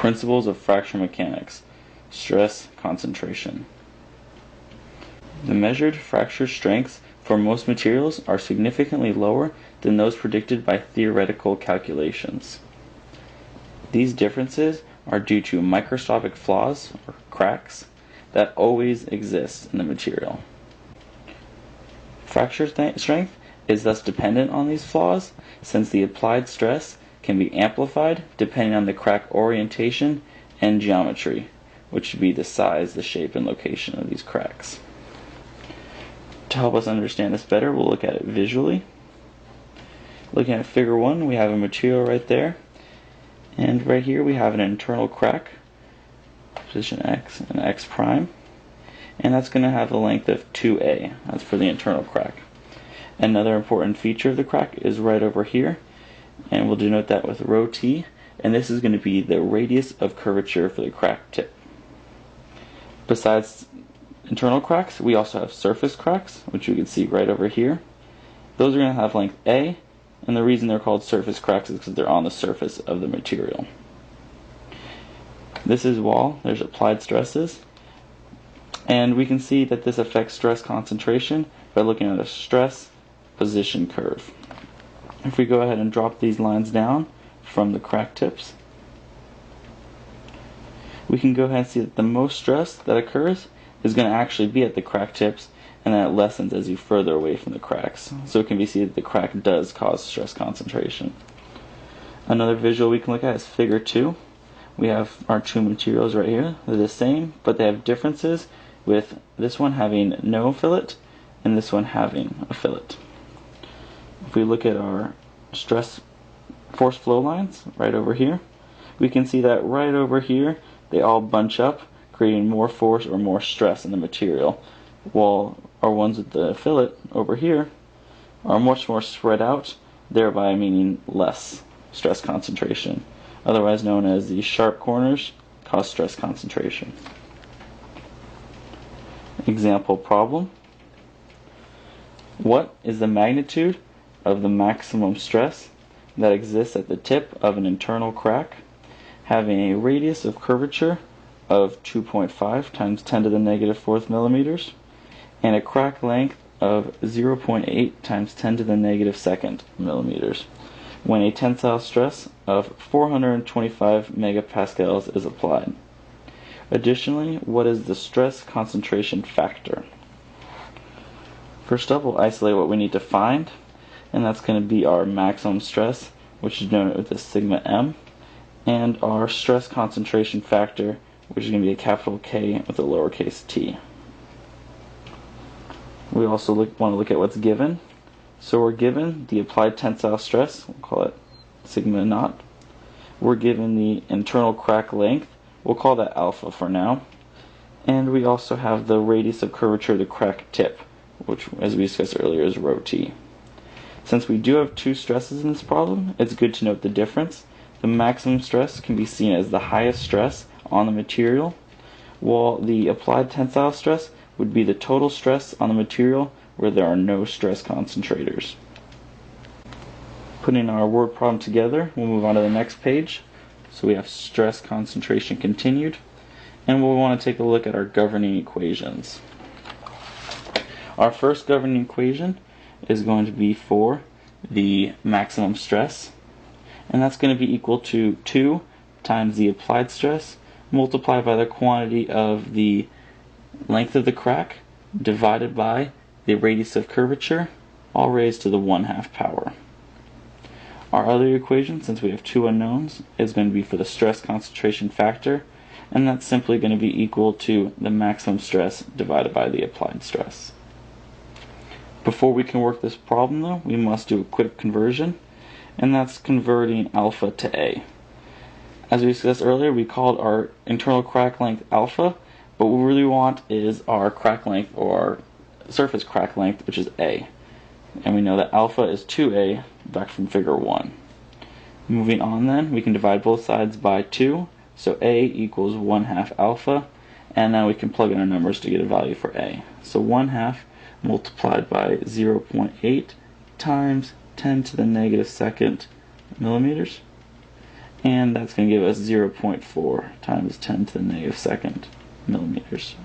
Principles of fracture mechanics. Stress concentration. The measured fracture strengths for most materials are significantly lower than those predicted by theoretical calculations. These differences are due to microscopic flaws, or cracks, that always exist in the material. Fracture strength is thus dependent on these flaws, since the applied stress can be amplified depending on the crack orientation and geometry, which would be the size, the shape, and location of these cracks. To help us understand this better, we'll look at it visually. Looking at figure 1, we have a material right there, and right here we have an internal crack, position X and X prime, and that's going to have a length of 2A. That's for the internal crack. Another important feature of the crack is right over here, and we'll denote that with rho t, and this is going to be the radius of curvature for the crack tip. Besides internal cracks, we also have surface cracks, which we can see right over here. Those are going to have length A, and the reason they're called surface cracks is because they're on the surface of the material. This is wall, there's applied stresses, and we can see that this affects stress concentration by looking at a stress position curve. If we go ahead and drop these lines down from the crack tips, we can go ahead and see that the most stress that occurs is going to actually be at the crack tips, and then it lessens as you further away from the cracks. So it can be seen that the crack does cause stress concentration. Another visual we can look at is figure 2. We have our two materials right here. They're the same, but they have differences, with this one having no fillet and this one having a fillet. If we look at our stress force flow lines right over here, we can see that right over here they all bunch up, creating more force or more stress in the material, while our ones with the fillet over here are much more spread out, thereby meaning less stress concentration, otherwise known as the sharp corners cause stress concentration. Example problem. What is the magnitude of the maximum stress that exists at the tip of an internal crack having a radius of curvature of 2.5 times 10 to the negative 4th millimeters and a crack length of 0.8 times 10 to the negative 2nd millimeters when a tensile stress of 425 megapascals is applied? Additionally, what is the stress concentration factor? First up, we'll isolate what we need to find, and that's going to be our maximum stress, which is denoted with a sigma m, and our stress concentration factor, which is going to be a capital K with a lowercase t. We also want to look at what's given. So we're given the applied tensile stress, we'll call it sigma naught. We're given the internal crack length, we'll call that alpha for now. And we also have the radius of curvature of the crack tip, which, as we discussed earlier, is rho t. Since we do have two stresses in this problem, it's good to note the difference. The maximum stress can be seen as the highest stress on the material, while the applied tensile stress would be the total stress on the material where there are no stress concentrators. Putting our word problem together, we'll move on to the next page. So we have stress concentration continued, and we'll want to take a look at our governing equations. Our first governing equation is going to be for the maximum stress, and that's going to be equal to 2 times the applied stress multiplied by the quantity of the length of the crack divided by the radius of curvature, all raised to the 1/2 power. Our other equation, since we have two unknowns, is going to be for the stress concentration factor, and that's simply going to be equal to the maximum stress divided by the applied stress. Before we can work this problem though, we must do a quick conversion, and that's converting alpha to A. As we discussed earlier, we called our internal crack length alpha, but what we really want is our crack length, or our surface crack length, which is A. And we know that alpha is 2A back from figure 1. Moving on then, we can divide both sides by 2, so A equals 1/2 alpha, and now we can plug in our numbers to get a value for A. So 1/2 multiplied by 0.8 times 10 to the negative 2nd millimeters, and that's going to give us 0.4 times 10 to the negative second millimeters.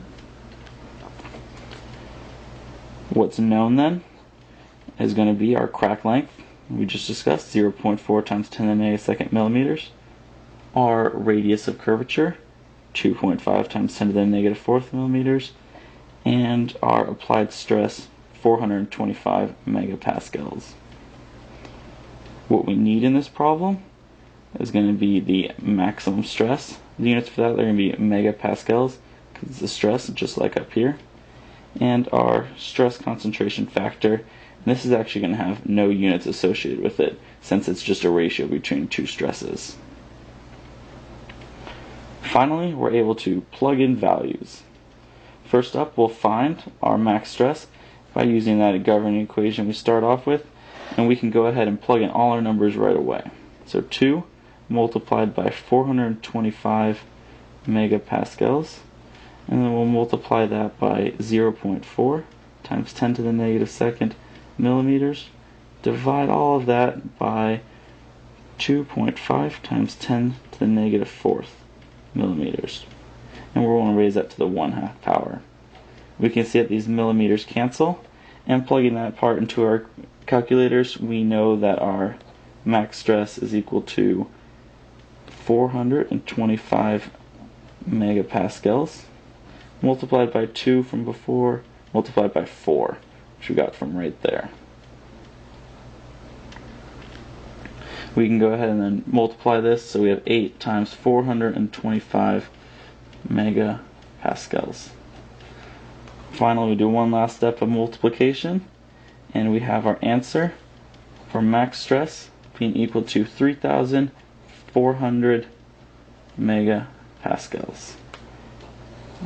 What's known then is going to be our crack length. We just discussed 0.4 times 10 to the negative second millimeters. Our radius of curvature, 2.5 times 10 to the negative fourth millimeters, and our applied stress, 425 megapascals. What we need in this problem is going to be the maximum stress. The units for that are going to be megapascals, because it's the stress, just like up here. And our stress concentration factor, and this is actually going to have no units associated with it, since it's just a ratio between two stresses. Finally, we're able to plug in values. First up, we'll find our max stress by using that governing equation we start off with, and we can go ahead and plug in all our numbers right away. So 2 multiplied by 425 megapascals, and then we'll multiply that by 0.4 times 10 to the negative second millimeters. Divide all of that by 2.5 times 10 to the negative fourth millimeters. And we're going to raise that to the 1/2 power. We can see that these millimeters cancel, and plugging that part into our calculators, we know that our max stress is equal to 425 megapascals multiplied by 2 from before, multiplied by 4, which we got from right there. We can go ahead and then multiply this, so we have 8 times 425 megapascals. Finally, we do one last step of multiplication, and we have our answer for max stress being equal to 3,400 megapascals.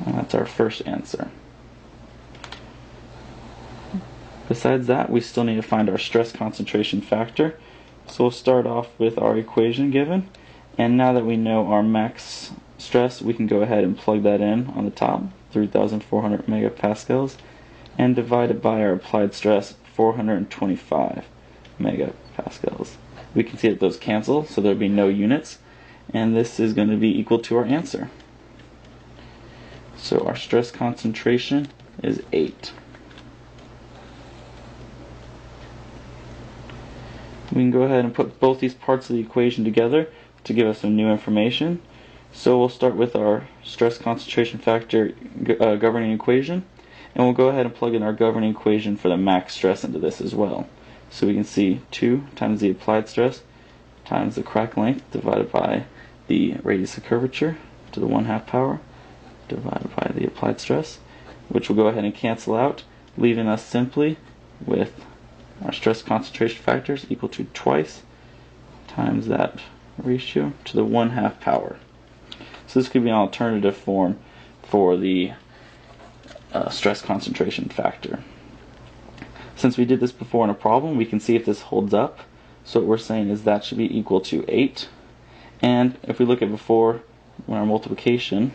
And that's our first answer. Besides that, we still need to find our stress concentration factor. So we'll start off with our equation given, and now that we know our max stress, we can go ahead and plug that in on the top, 3,400 megapascals, and divide it by our applied stress, 425 megapascals. We can see that those cancel, so there'll be no units, and this is going to be equal to our answer. So our stress concentration is 8. We can go ahead and put both these parts of the equation together to give us some new information. So we'll start with our stress concentration factor governing equation, and we'll go ahead and plug in our governing equation for the max stress into this as well. So we can see 2 times the applied stress times the crack length divided by the radius of curvature to the 1/2 power divided by the applied stress, which will go ahead and cancel out, leaving us simply with our stress concentration factors equal to twice times that ratio to the 1/2 power. So this could be an alternative form for the stress concentration factor. Since we did this before in a problem, we can see if this holds up. So what we're saying is that should be equal to 8. And if we look at before, when our multiplication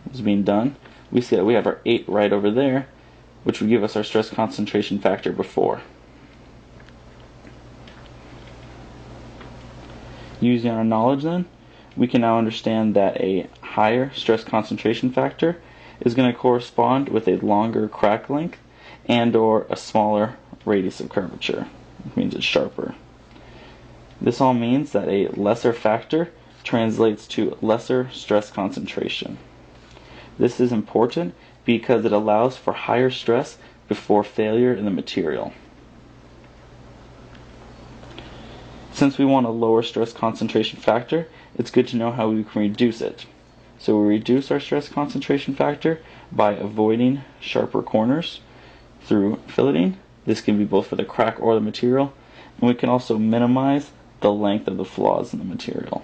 was being done, we see that we have our 8 right over there, which would give us our stress concentration factor before. Using our knowledge then, we can now understand that a higher stress concentration factor is going to correspond with a longer crack length and or a smaller radius of curvature. It means it's sharper. This all means that a lesser factor translates to lesser stress concentration. This is important because it allows for higher stress before failure in the material. Since we want a lower stress concentration factor, it's good to know how we can reduce it. So we reduce our stress concentration factor by avoiding sharper corners through filleting. This can be both for the crack or the material, and we can also minimize the length of the flaws in the material.